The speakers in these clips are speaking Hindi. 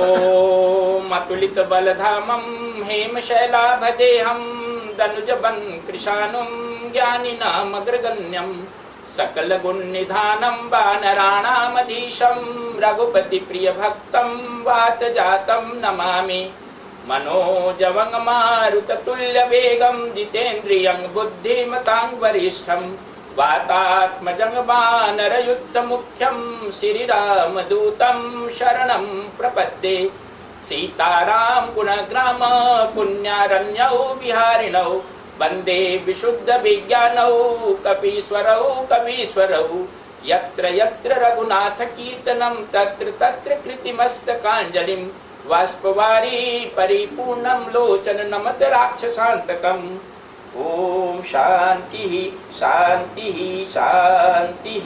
ओम अतुलित बलधामं हेमशैलाभदेहं दनुजबन कृशानुं ज्ञानिनामग्रगण्यं सकल गुणनिधानं वानराणामधीशं रघुपति प्रिय भक्तं वातजातं नमामि। मनोजवं मारुततुल्य वेगं जितेन्द्रियं बुद्धिमतां वरिष्ठं वातात्मजं वानरयुद्धमुख्यं श्रीरामदूतं शरणं प्रपद्ये। सीताराम गुणग्राम पुण्यारण्यौ विहारिणौ वन्दे विशुद्ध विज्ञानौ कपीश्वरौ कवीश्वरौ। यत्र यत्र रघुनाथ कीर्तनं तत्र तत्र कृतिमस्तकाञ्जलिं बाष्पवारी परिपूर्णं लोचन नमत राक्षसान्तकम्। ओम शांति शांति शांति।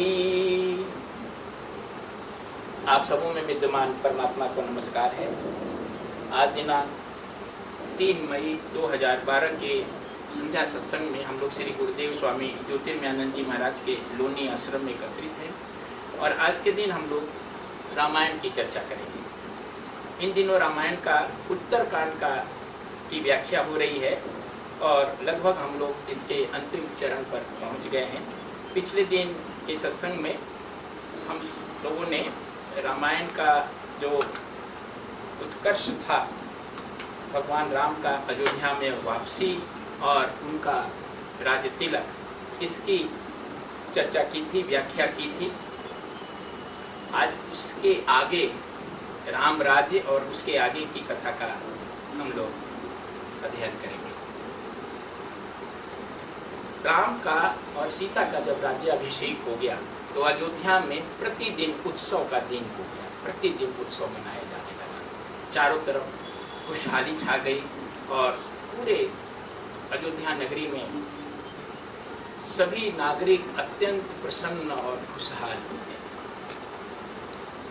आप सबों में विद्यमान परमात्मा को नमस्कार है। आज दिनांक 3 मई 2012 के संध्या सत्संग में हम लोग श्री गुरुदेव स्वामी ज्योतिर्मयानंद जी महाराज के लोनी आश्रम में एकत्रित हैं और आज के दिन हम लोग रामायण की चर्चा करेंगे। इन दिनों रामायण का उत्तरकांड की व्याख्या हो रही है और लगभग हम लोग इसके अंतिम चरण पर पहुंच गए हैं। पिछले दिन के सत्संग में हम लोगों ने रामायण का जो उत्कर्ष था, भगवान राम का अयोध्या में वापसी और उनका राज तिलक, इसकी चर्चा की थी, व्याख्या की थी। आज उसके आगे राम राज्य और उसके आगे की कथा का हम लोग अध्ययन करेंगे। राम का और सीता का जब राज्य अभिषेक हो गया तो अयोध्या में प्रतिदिन उत्सव का दिन हो गया, प्रतिदिन उत्सव मनाया जाने लगा। चारों तरफ खुशहाली छा गई और पूरे अयोध्या नगरी में सभी नागरिक अत्यंत प्रसन्न और खुशहाल हो गए।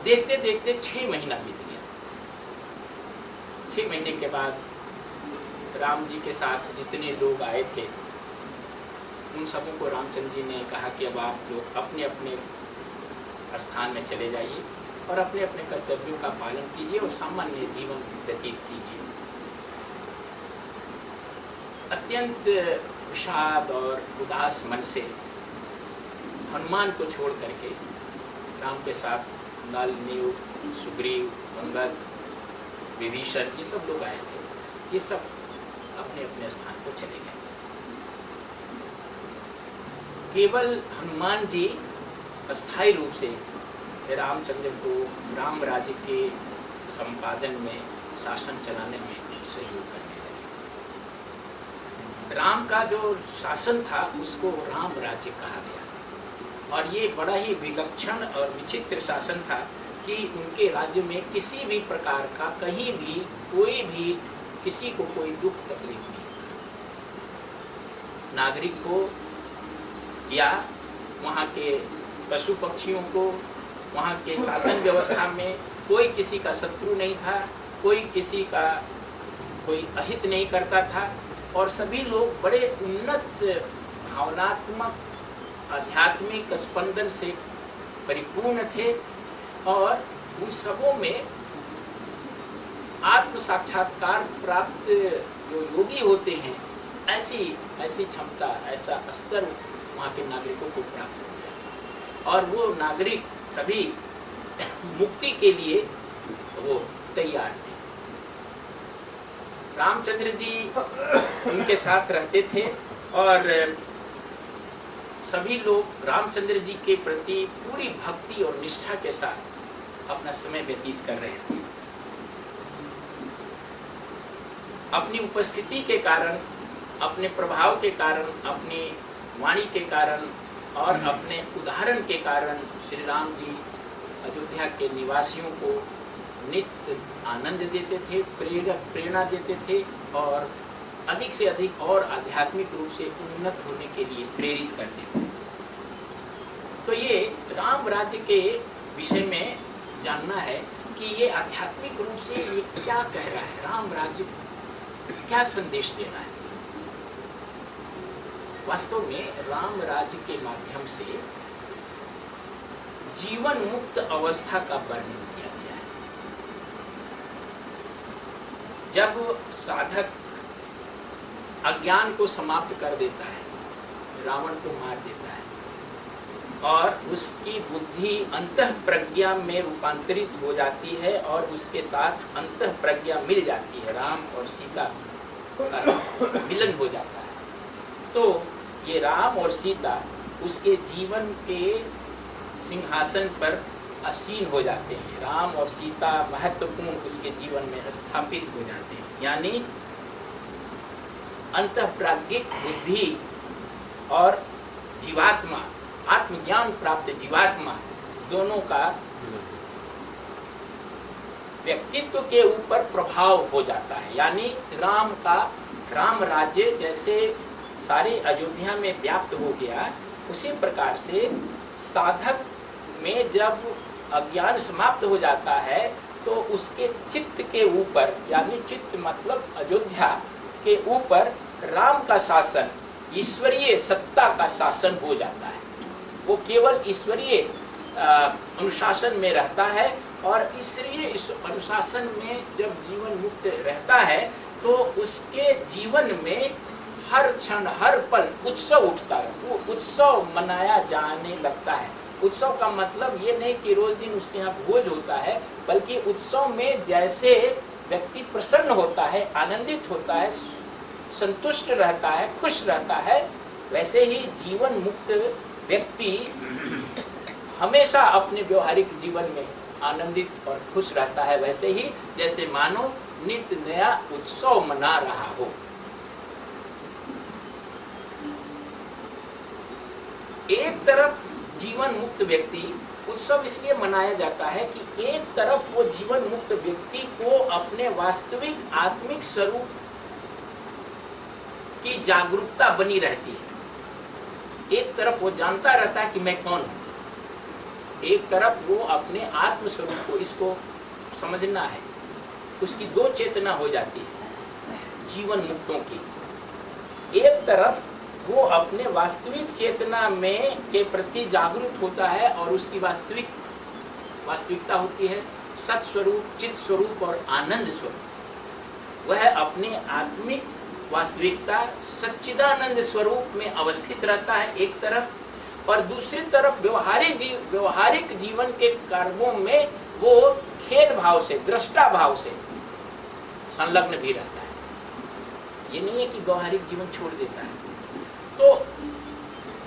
देखते देखते 6 महीना बीत गया। 6 महीने के बाद राम जी के साथ जितने लोग आए थे उन सबों को रामचंद्र जी ने कहा कि अब आप लोग अपने अपने स्थान में चले जाइए और अपने अपने कर्तव्यों का पालन कीजिए और सामान्य जीवन व्यतीत कीजिए। अत्यंत विषाद और उदास मन से हनुमान को छोड़ करके राम के साथ नल, नीव, सुग्रीव, अंगद, विभीषण, ये सब लोग आए थे। ये सब अपने अपने स्थान को चले गए। केवल हनुमान जी अस्थायी रूप से रामचंद्र को राम राज्य के संपादन में, शासन चलाने में सहयोग करने लगे। राम का जो शासन था उसको राम राज्य कहा गया और ये बड़ा ही विलक्षण और विचित्र शासन था कि उनके राज्य में किसी भी प्रकार का कहीं भी कोई भी किसी को कोई दुख तकलीफ नहीं, नागरिक को या वहाँ के पशु पक्षियों को, वहाँ के शासन व्यवस्था में कोई किसी का शत्रु नहीं था, कोई किसी का कोई अहित नहीं करता था और सभी लोग बड़े उन्नत भावनात्मक आध्यात्मिक स्पंदन से परिपूर्ण थे और उन सबों में आत्म साक्षात्कार प्राप्त जो योगी होते हैं ऐसी क्षमता, ऐसा स्तर वहाँ के नागरिकों को प्राप्त हो गया और वो नागरिक सभी मुक्ति के लिए वो तैयार थे। रामचंद्र जी उनके साथ रहते थे और सभी लोग रामचंद्र जी के प्रति पूरी भक्ति और निष्ठा के साथ अपना समय व्यतीत कर रहे थे। अपनी उपस्थिति के कारण, अपने प्रभाव के कारण, अपनी वाणी के कारण और अपने उदाहरण के कारण श्री राम जी अयोध्या के निवासियों को नित्य आनंद देते थे, प्रेरणा देते थे और अधिक से अधिक और आध्यात्मिक रूप से उन्नत होने के लिए प्रेरित करते थे। तो ये राम राज्य के विषय में जानना है कि ये आध्यात्मिक रूप से ये क्या कह रहा है, राम राज्य क्या संदेश देना है। वास्तव में राम राज्य के माध्यम से जीवन मुक्त अवस्था का वर्णन किया गया है। जब साधक अज्ञान को समाप्त कर देता है, रावण को मार देता है और उसकी बुद्धि अंतः प्रज्ञा में रूपांतरित हो जाती है और उसके साथ अंतः प्रज्ञा मिल जाती है, राम और सीता का मिलन हो जाता है, तो ये राम और सीता उसके जीवन के सिंहासन पर आसीन हो जाते हैं। राम और सीता महत्वपूर्ण उसके जीवन में स्थापित हो जाते हैं, यानी अंतःप्राज्ञिक बुद्धि और जीवात्मा, आत्मज्ञान प्राप्त जीवात्मा दोनों का व्यक्तित्व के ऊपर प्रभाव हो जाता है। यानी राम राज्य जैसे सारे अयोध्या में व्याप्त हो गया, उसी प्रकार से साधक में जब अज्ञान समाप्त हो जाता है तो उसके चित्त के ऊपर, यानी चित्त मतलब अयोध्या के ऊपर राम का शासन, ईश्वरीय सत्ता का शासन हो जाता है। वो केवल ईश्वरीय अनुशासन में रहता है और ईश्वरीय इस अनुशासन में जब जीवन मुक्त रहता है तो उसके जीवन में हर क्षण हर पल उत्सव उठता है, वो उत्सव मनाया जाने लगता है। उत्सव का मतलब ये नहीं कि रोज दिन उसके यहाँ भोज होता है, बल्कि उत्सव में जैसे व्यक्ति प्रसन्न होता है, आनंदित होता है, संतुष्ट रहता है, खुश रहता है, वैसे ही जीवन मुक्त व्यक्ति हमेशा अपने व्यवहारिक जीवन में आनंदित और खुश रहता है, वैसे ही जैसे मानो नित्य नया उत्सव मना रहा हो। एक तरफ जीवन मुक्त व्यक्ति, उत्सव इसलिए मनाया जाता है कि एक तरफ वो जीवन मुक्त व्यक्ति को अपने वास्तविक आत्मिक स्वरूप की जागरूकता बनी रहती है, एक तरफ वो जानता रहता है कि मैं कौन हूं, एक तरफ वो अपने आत्म स्वरूप को, इसको समझना है, उसकी दो चेतना हो जाती है जीवन मुक्तों की। एक तरफ वो अपने वास्तविक चेतना में के प्रति जागरूक होता है और उसकी वास्तविकता होती है सत स्वरूप, चित स्वरूप और आनंद स्वरूप। वह अपने आत्मिक वास्तविकता सच्चिदानंद स्वरूप में अवस्थित रहता है एक तरफ, और दूसरी तरफ व्यवहारिक जीवन के कार्यों में वो खेल भाव से, दृष्टा भाव से संलग्न भी रहता है। ये नहीं है कि व्यवहारिक जीवन छोड़ देता है। तो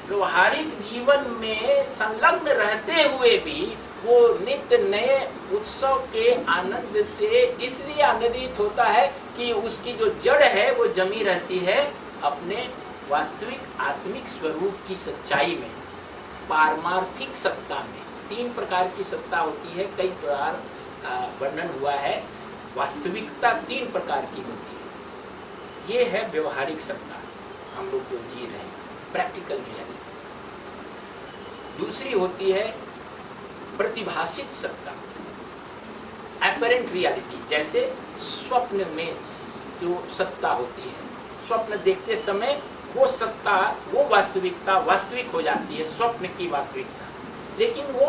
व्यवहारिक जीवन में संलग्न रहते हुए भी वो नित्य नए उत्सव के आनंद से इसलिए आनंदित होता है कि उसकी जो जड़ है वो जमी रहती है अपने वास्तविक आत्मिक स्वरूप की सच्चाई में, पारमार्थिक सत्ता में। तीन प्रकार की सत्ता होती है, कई प्रकार वर्णन हुआ है। वास्तविकता तीन प्रकार की होती है। ये है व्यवहारिक सत्ता, हम लोग जो जी रहे हैं, प्रैक्टिकल रियलिटी। दूसरी होती है प्रतिभाषित सत्ता, एपरेंट रियलिटी, जैसे स्वप्न में जो सत्ता होती है, स्वप्न देखते समय वो सत्ता, वो वास्तविकता वास्तविक हो जाती है, स्वप्न की वास्तविकता, लेकिन वो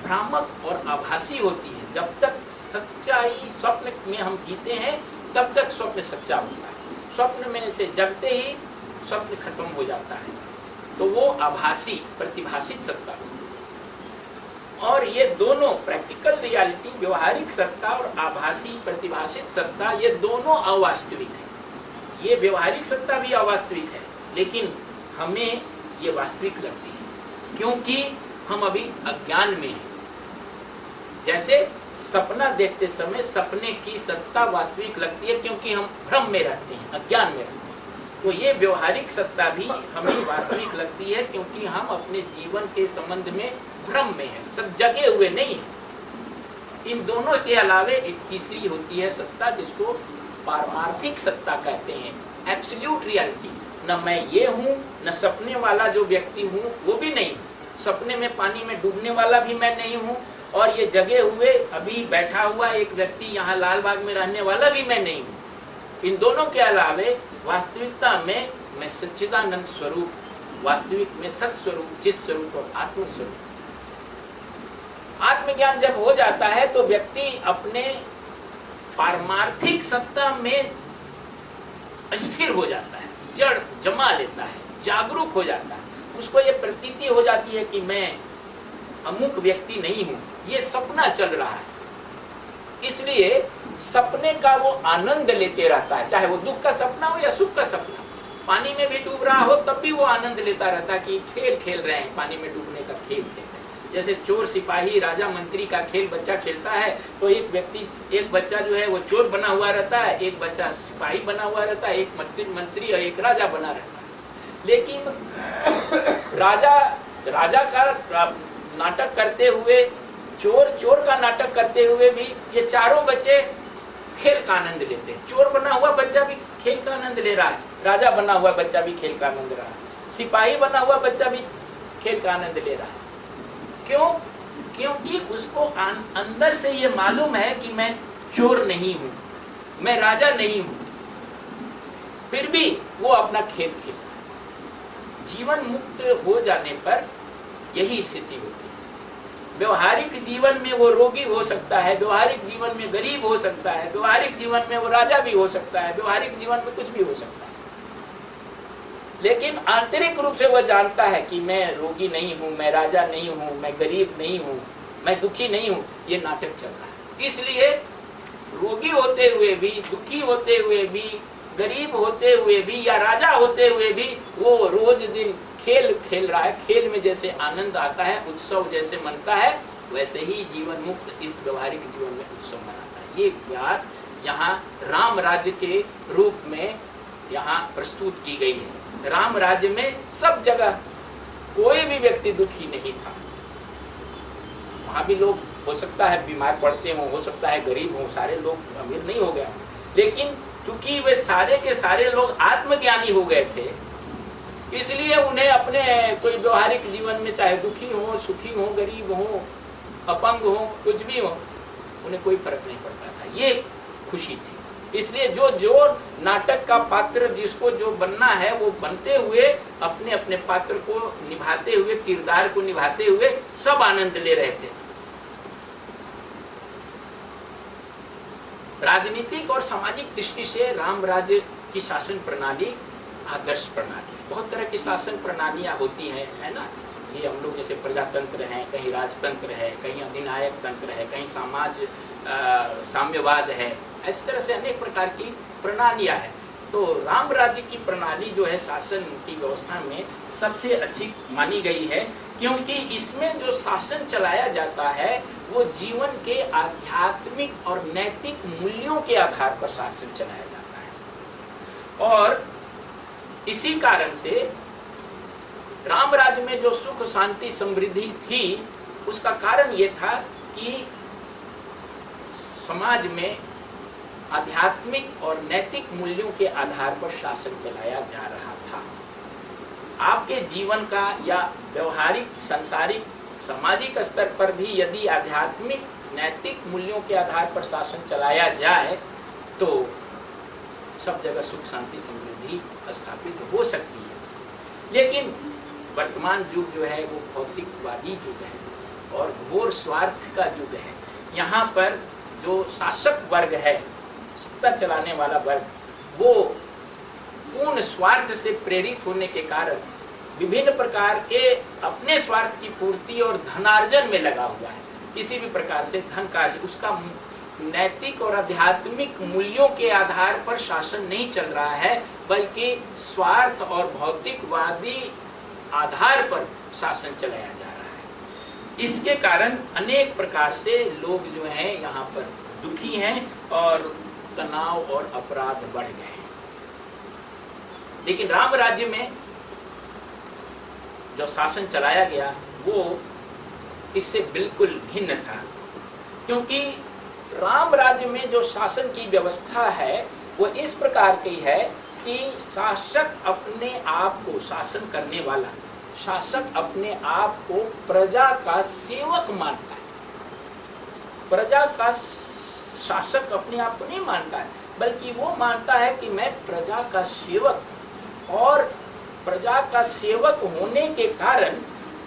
भ्रामक और आभासी होती है। जब तक सच्चाई स्वप्न में हम जीते हैं तब तक स्वप्न सच्चा होता है, स्वप्न में से जगते ही स्वप्न खत्म हो जाता है, तो वो आभासी प्रतिभाषित सत्ता। और ये दोनों प्रैक्टिकल रियलिटी, व्यवहारिक सत्ता और आभासी प्रतिभाषित सत्ता, ये दोनों अवास्तविक है। ये व्यवहारिक सत्ता भी अवास्तविक है, लेकिन हमें ये वास्तविक लगती है क्योंकि हम अभी अज्ञान में हैं। जैसे सपना देखते समय सपने की सत्ता वास्तविक लगती है क्योंकि हम भ्रम में रहते हैं, अज्ञान में रहते हैं। तो ये व्यवहारिक सत्ता भी हमें वास्तविक लगती है क्योंकि हम अपने जीवन के संबंध में भ्रम में हैं, सब जगे हुए नहीं हैं। इन दोनों के अलावे एक तीसरी होती है सत्ता जिसको पारमार्थिक सत्ता कहते हैं, एब्सोल्यूट रियलिटी। न मैं ये हूँ, न सपने वाला जो व्यक्ति हूँ वो भी नहीं, सपने में पानी में डूबने वाला भी मैं नहीं हूँ, और ये जगे हुए अभी बैठा हुआ एक व्यक्ति यहाँ लाल बाग में रहने वाला भी मैं नहीं हूँ। इन दोनों के अलावे वास्तविकता में मैं सच्चिदानंद स्वरूप, वास्तविक में सत स्वरूप, चित स्वरूप और आत्म स्वरूप। आत्मज्ञान जब हो जाता है तो व्यक्ति अपने पारमार्थिक सत्ता में स्थिर हो जाता है, जड़ जमा लेता है, जागरूक हो जाता है, उसको ये प्रतीति हो जाती है कि मैं अमुक व्यक्ति नहीं हूं, ये सपना चल रहा है। इसलिए सपने का वो आनंद लेते रहता है, चाहे वो दुख का सपना हो या सुख का सपना। पानी में भी डूब रहा हो तब भी वो आनंद लेता रहता है कि खेल खेल रहे हैं, पानी में डूबने का खेल खेल रहे हैं। जैसे चोर सिपाही राजा मंत्री का खेल बच्चा खेलता है, तो एक बच्चा जो है वो चोर बना हुआ रहता है, एक बच्चा सिपाही बना हुआ रहता है, एक मंत्री और एक राजा बना रहता है। लेकिन राजा का नाटक करते हुए, चोर का नाटक करते हुए भी ये चारों बच्चे खेल का आनंद लेते हैं। चोर बना हुआ बच्चा भी खेल का आनंद ले रहा है, राजा बना हुआ बच्चा भी खेल का आनंद ले रहा है, सिपाही बना हुआ बच्चा भी खेल का आनंद ले रहा है। क्यों? क्योंकि उसको अंदर से ये मालूम है कि मैं चोर नहीं हूं, मैं राजा नहीं हूं, फिर भी वो अपना खेल खेलता है। जीवन मुक्त हो जाने पर यही स्थिति होती है। व्यवहारिक जीवन में वो रोगी हो सकता है, व्यवहारिक जीवन में गरीब हो सकता है, व्यवहारिक जीवन में वो राजा भी हो सकता है, व्यवहारिक जीवन में कुछ भी हो सकता है, लेकिन आंतरिक रूप से वह जानता है कि मैं रोगी नहीं हूं, मैं राजा नहीं हूं, मैं गरीब नहीं हूं, मैं दुखी नहीं हूं। ये नाटक चल रहा है। इसलिए रोगी होते हुए भी, दुखी होते हुए भी, गरीब होते हुए भी या राजा होते हुए भी वो रोज दिन खेल खेल रहा है। खेल में जैसे आनंद आता है, उत्सव जैसे मनता है, वैसे ही जीवन मुक्त इस व्यवहारिक जीवन में उत्सव मनाता है। ये बात यहाँ राम राज्य के रूप में यहाँ प्रस्तुत की गई है। राम राज्य में सब जगह कोई भी व्यक्ति दुखी नहीं था। वहाँ भी लोग हो सकता है बीमार पड़ते हो सकता है गरीब हो, सारे लोग अमीर नहीं हो गया, लेकिन चूंकि वे सारे के सारे लोग आत्मज्ञानी हो गए थे, इसलिए उन्हें अपने कोई व्यवहारिक जीवन में चाहे दुखी हो, सुखी हो, गरीब हो, अपंग हो, कुछ भी हो, उन्हें कोई फर्क नहीं पड़ता था। ये खुशी थी। इसलिए जो नाटक का पात्र जिसको जो बनना है वो बनते हुए, अपने अपने पात्र को निभाते हुए, किरदार को निभाते हुए सब आनंद ले रहे थे। राजनीतिक और सामाजिक दृष्टि से राम राज्य की शासन प्रणाली आदर्श प्रणाली। बहुत तरह की शासन प्रणालियां होती हैं, है ना। ये हम लोग जैसे प्रजातंत्र है, कहीं राजतंत्र है, कहीं अधिनायक तंत्र है, कहीं साम्यवाद है, इस तरह से अनेक प्रकार की प्रणालियां हैं। तो राम राज्य की प्रणाली जो है शासन की व्यवस्था में सबसे अच्छी मानी गई है, क्योंकि इसमें जो शासन चलाया जाता है वो जीवन के आध्यात्मिक और नैतिक मूल्यों के आधार पर शासन चलाया जाता है। और इसी कारण से राम राज्य में जो सुख शांति समृद्धि थी, उसका कारण ये था कि समाज में आध्यात्मिक और नैतिक मूल्यों के आधार पर शासन चलाया जा रहा था। आपके जीवन का या व्यवहारिक, सांसारिक, सामाजिक स्तर पर भी यदि आध्यात्मिक नैतिक मूल्यों के आधार पर शासन चलाया जाए तो सब जगह सुख शांति समृद्धि स्थापित हो सकती है। लेकिन वर्तमान युग जो है वो भौतिकवादी युग है और घोर स्वार्थ का युग है। यहाँ पर जो शासक वर्ग है, सत्ता चलाने वाला वर्ग, वो पूर्ण स्वार्थ से प्रेरित होने के कारण विभिन्न प्रकार के अपने स्वार्थ की पूर्ति और धनार्जन में लगा हुआ है। किसी भी प्रकार से धन कार्य, उसका नैतिक और आध्यात्मिक मूल्यों के आधार पर शासन नहीं चल रहा है, बल्कि स्वार्थ और भौतिकवादी आधार पर शासन चलाया जा रहा है। इसके कारण अनेक प्रकार से लोग जो हैं यहाँ पर दुखी हैं और तनाव और अपराध बढ़ गए हैं। लेकिन राम राज्य में जो शासन चलाया गया वो इससे बिल्कुल भिन्न था, क्योंकि राम राज्य में जो शासन की व्यवस्था है वो इस प्रकार की है कि शासक अपने आप को, शासन करने वाला शासक अपने आप को प्रजा का सेवक मानता है। प्रजा का शासक अपने आप को नहीं मानता है, बल्कि वो मानता है कि मैं प्रजा का सेवक, और प्रजा का सेवक होने के कारण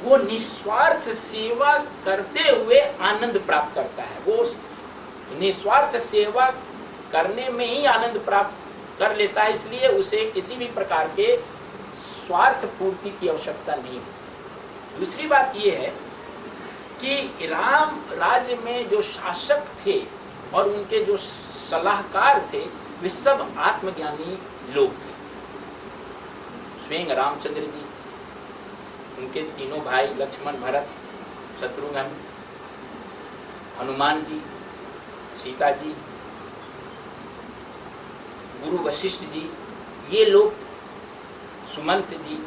वो निस्वार्थ सेवा करते हुए आनंद प्राप्त करता है। वो निस्वार्थ सेवा करने में ही आनंद प्राप्त कर लेता है, इसलिए उसे किसी भी प्रकार के स्वार्थ पूर्ति की आवश्यकता नहीं होती। दूसरी बात यह है कि राम राज्य में जो शासक थे और उनके जो सलाहकार थे वे सब आत्मज्ञानी लोग थे। स्वयं रामचंद्र जी, उनके तीनों भाई लक्ष्मण, भरत, शत्रुघ्न, हनुमान जी, सीता जी, गुरु वशिष्ठ जी, ये लोग, सुमंत जी,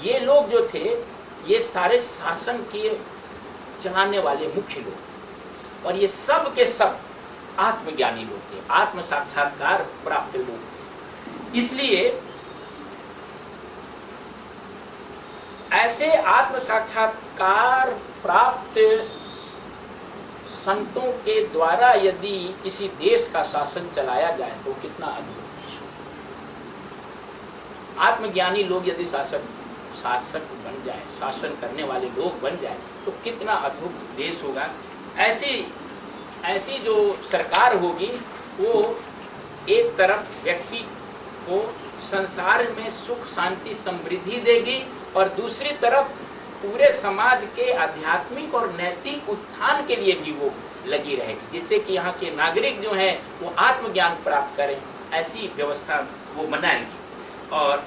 ये लोग जो थे ये सारे शासन के चलाने वाले मुख्य लोग, और ये सब के सब आत्मज्ञानी लोग थे, आत्म साक्षात्कार प्राप्त लोग थे। इसलिए ऐसे आत्म साक्षात्कार प्राप्त संतों के द्वारा यदि किसी देश का शासन चलाया जाए तो कितना अद्भुत देश होगा। आत्मज्ञानी लोग यदि शासक बन जाए, शासन करने वाले लोग बन जाए तो कितना अद्भुत देश होगा। ऐसी जो सरकार होगी वो एक तरफ व्यक्ति को संसार में सुख शांति समृद्धि देगी और दूसरी तरफ पूरे समाज के आध्यात्मिक और नैतिक उत्थान के लिए भी वो लगी रहेगी, जिससे कि यहाँ के नागरिक जो हैं वो आत्मज्ञान प्राप्त करें, ऐसी व्यवस्था वो बनाएगी। और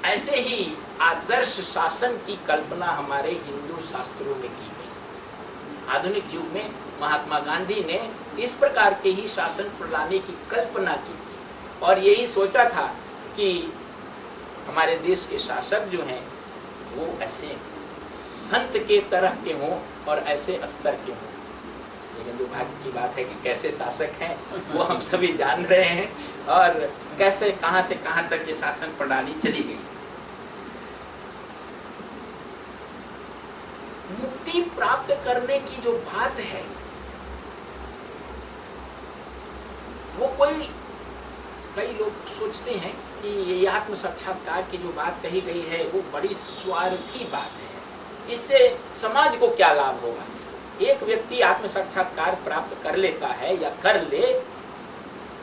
ऐसे ही आदर्श शासन की कल्पना हमारे हिंदू शास्त्रों में की गई। आधुनिक युग में महात्मा गांधी ने इस प्रकार के ही शासन प्रणाली की कल्पना की थी और यही सोचा था कि हमारे देश के शासक जो हैं वो ऐसे संत के तरह के हों और ऐसे स्तर के हों। लेकिन दुर्भाग्य की बात है कि कैसे शासक हैं वो हम सभी जान रहे हैं और कैसे कहां से कहां तक ये शासन प्रणाली चली गई। मुक्ति प्राप्त करने की जो बात है वो कई लोग सोचते हैं कि ये आत्म साक्षात्कार की जो बात कही गई है वो बड़ी स्वार्थी बात है, इससे समाज को क्या लाभ होगा। एक व्यक्ति आत्म साक्षात्कार प्राप्त कर लेता है या कर ले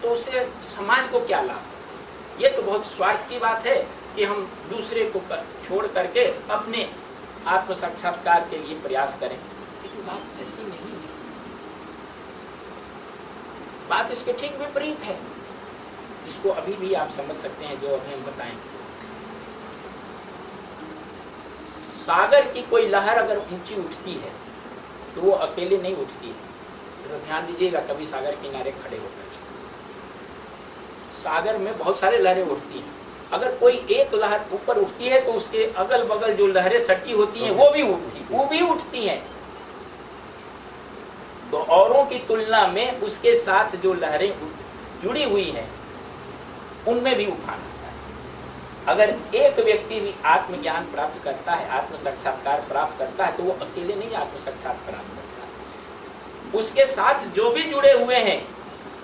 तो उससे समाज को क्या लाभ। ये तो बहुत स्वार्थ की बात है कि हम दूसरे को छोड़ करके अपने आत्म साक्षात्कार के लिए प्रयास करें, लेकिन बात ऐसी नहीं है। बात इसके ठीक विपरीत है, इसको अभी भी आप समझ सकते हैं जो अभी हम बताएंगे। सागर की कोई लहर अगर ऊंची उठती है तो वो अकेले नहीं उठती है, तो ध्यान दीजिएगा कभी सागर किनारे खड़े होकर। सागर में बहुत सारे लहरें उठती हैं, अगर कोई एक लहर ऊपर उठती है तो उसके अगल बगल जो लहरें सटी होती हैं वो भी उठती हैं। तो औरों की तुलना में उसके साथ जो लहरें जुड़ी हुई हैं उनमें भी उफान आता है। अगर एक व्यक्ति भी आत्मज्ञान प्राप्त करता है, आत्म साक्षात्कार प्राप्त करता है तो वो अकेले नहीं आत्म साक्षात्कार प्राप्त करता है, उसके साथ जो भी जुड़े हुए हैं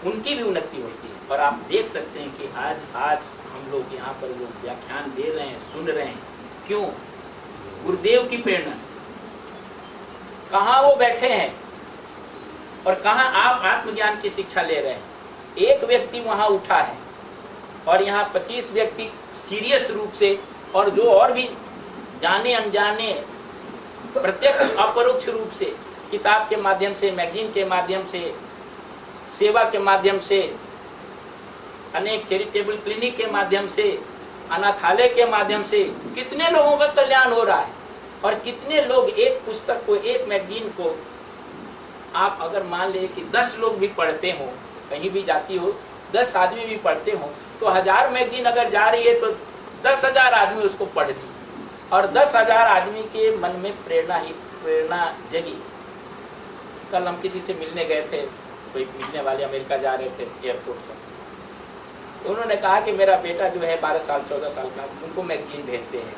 उनकी भी उन्नति होती है। और आप देख सकते हैं कि आज हम लोग यहाँ पर वो व्याख्यान दे रहे हैं, सुन रहे हैं, क्यों? गुरुदेव की प्रेरणा से। कहाँ वो बैठे हैं और कहाँ आप आत्मज्ञान की शिक्षा ले रहे हैं। एक व्यक्ति वहाँ उठा है और यहाँ 25 व्यक्ति सीरियस रूप से और जो और भी जाने अनजाने प्रत्यक्ष अपरोक्ष रूप से किताब के माध्यम से, मैगजीन के माध्यम से, सेवा के माध्यम से, अनेक चैरिटेबल क्लिनिक के माध्यम से, अनाथालय के माध्यम से कितने लोगों का कल्याण हो रहा है। और कितने लोग एक पुस्तक को, एक मैगजीन को आप अगर मान ले कि 10 लोग भी पढ़ते हो, कहीं भी जाती हो 10 आदमी भी पढ़ते हो तो 1000 मैगजीन अगर जा रही है तो 10,000 आदमी उसको पढ़ ली और 10,000 आदमी के मन में प्रेरणा जगी। कल हम किसी से मिलने गए थे, कोई मिलने वाले अमेरिका जा रहे थे एयरपोर्ट पर, तो उन्होंने कहा कि मेरा बेटा जो है 12 साल 14 साल का, उनको मैगजीन भेजते हैं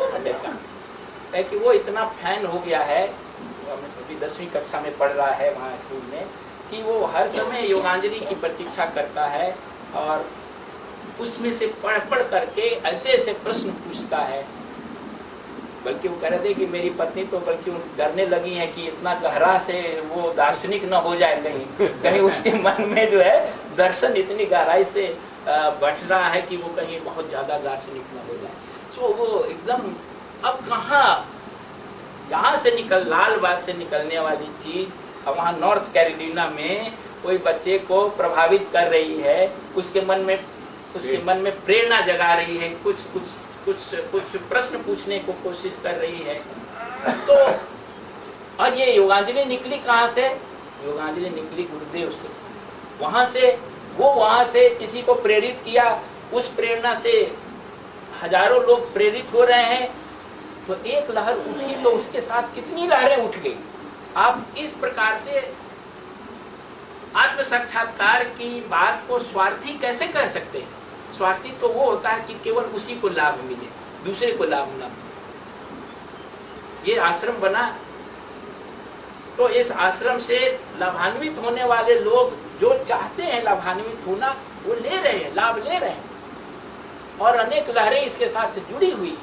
अमेरिका, है कि वो इतना फैन हो गया है, अभी 10वीं कक्षा में पढ़ रहा है वहाँ स्कूल में, कि वो हर समय योगांजलि की प्रतीक्षा करता है और उसमें से पढ़ करके ऐसे ऐसे प्रश्न पूछता है बल्कि वो कह रहे थे कि मेरी पत्नी तो बल्कि डरने लगी है कि इतना गहरा से वो दार्शनिक न हो जाए, कहीं कहीं उसके मन में जो है दर्शन इतनी गहराई से बढ़ रहा है कि वो कहीं बहुत ज़्यादा दार्शनिक न हो जाए। तो वो एकदम अब कहाँ यहाँ से लाल बाग से निकलने वाली चीज़ अब वहाँ नॉर्थ कैरोलिना में कोई बच्चे को प्रभावित कर रही है, उसके मन में प्रेरणा जगा रही है, कुछ प्रश्न पूछने को कोशिश कर रही है। तो और ये योगांजलि निकली कहाँ से? योगांजलि निकली गुरुदेव से। वहाँ से किसी को प्रेरित किया, उस प्रेरणा से हजारों लोग प्रेरित हो रहे हैं। तो एक लहर उठी तो उसके साथ कितनी लहरें उठ गई। आप इस प्रकार से आत्म साक्षात्कार की बात को स्वार्थी कैसे कह सकते हैं? स्वार्थी तो वो होता है कि केवल उसी को लाभ मिले, दूसरे को लाभ न मिले। ये आश्रम बना तो इस आश्रम से लाभान्वित होने वाले लोग जो चाहते हैं लाभान्वित होना, वो ले रहे हैं, लाभ ले रहे हैं, और अनेक लहरें इसके साथ जुड़ी हुई हैं।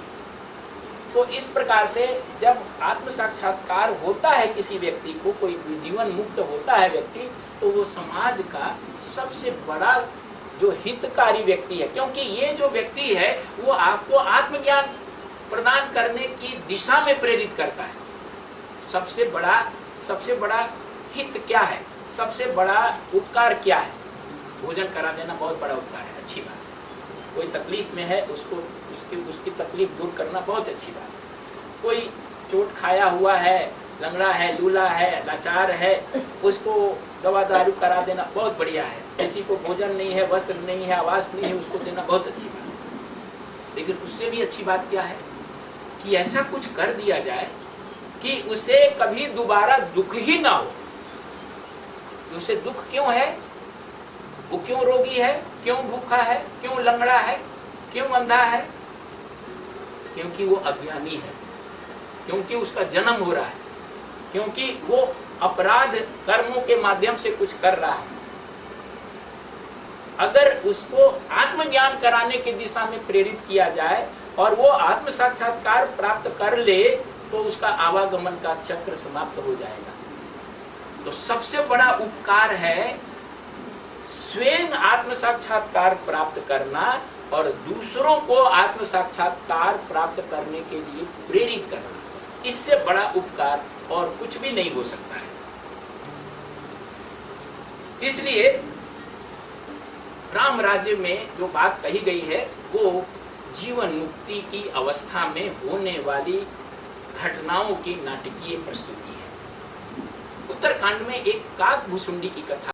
तो इस प्रकार से जब आत्म साक्षात्कार होता है किसी व्यक्ति को, कोई जीवन मुक्त होता है व्यक्ति, तो वो समाज का सबसे बड़ा जो हितकारी व्यक्ति है। क्योंकि ये जो व्यक्ति है वो आपको आत्मज्ञान प्रदान करने की दिशा में प्रेरित करता है। सबसे बड़ा हित क्या है? सबसे बड़ा उपकार क्या है? भोजन करा देना बहुत बड़ा उपकार है, अच्छी बात। कोई तकलीफ में है उसकी तकलीफ दूर करना बहुत अच्छी बात है। कोई चोट खाया हुआ है, लंगड़ा है, लूला है, लाचार है, उसको दवा दारू करा देना बहुत बढ़िया है। किसी को भोजन नहीं है, वस्त्र नहीं है, आवास नहीं है, उसको देना बहुत अच्छी बात है। लेकिन उससे भी अच्छी बात क्या है कि ऐसा कुछ कर दिया जाए कि उसे कभी दोबारा दुख ही ना हो। उसे दुख क्यों है? वो क्यों रोगी है, क्यों भूखा है, क्यों लंगड़ा है, क्यों अंधा है? क्योंकि वो अज्ञानी है, क्योंकि उसका जन्म हो रहा है, क्योंकि वो अपराध कर्मों के माध्यम से कुछ कर रहा है। अगर उसको आत्मज्ञान कराने की दिशा में प्रेरित किया जाए और वो आत्म साक्षात्कार प्राप्त कर ले, तो उसका आवागमन का चक्र समाप्त हो जाएगा। तो सबसे बड़ा उपकार है स्वयं आत्म साक्षात्कार प्राप्त करना और दूसरों को आत्म साक्षात्कार प्राप्त करने के लिए प्रेरित करना। इससे बड़ा उपकार और कुछ भी नहीं हो सकता है। इसलिए राम राज्य में जो बात कही गई है वो जीवन मुक्ति की अवस्था में होने वाली घटनाओं की नाटकीय प्रस्तुति है। उत्तरकांड में एक काक भुसुंडी की कथा